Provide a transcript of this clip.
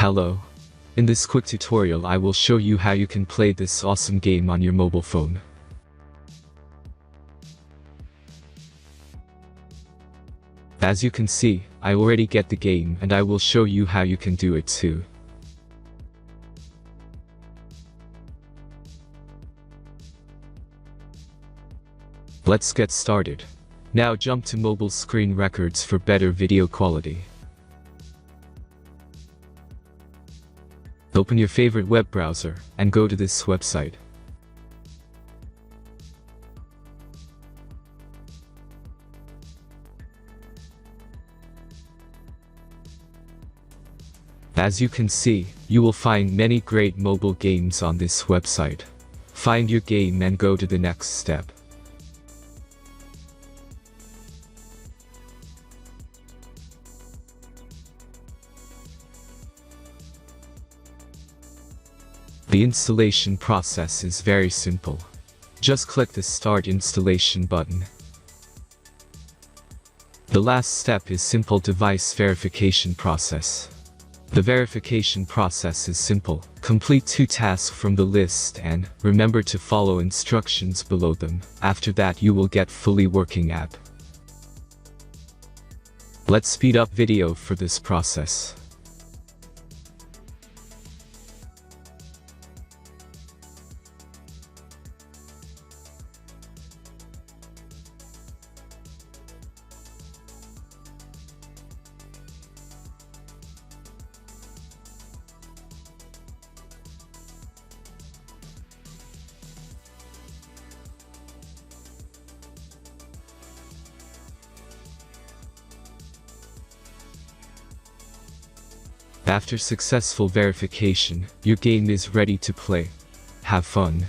Hello. In this quick tutorial I will show you how you can play this awesome game on your mobile phone. As you can see, I already get the game and I will show you how you can do it too. Let's get started. Now jump to mobile screen records for better video quality. Open your favorite web browser and go to this website. As you can see, you will find many great mobile games on this website. Find your game and go to the next step. The installation process is very simple. Just click the Start Installation button. The last step is simple device verification process. The verification process is simple. Complete 2 tasks from the list and remember to follow instructions below them. After that you will get fully working app. Let's speed up video for this process. After successful verification, your game is ready to play. Have fun!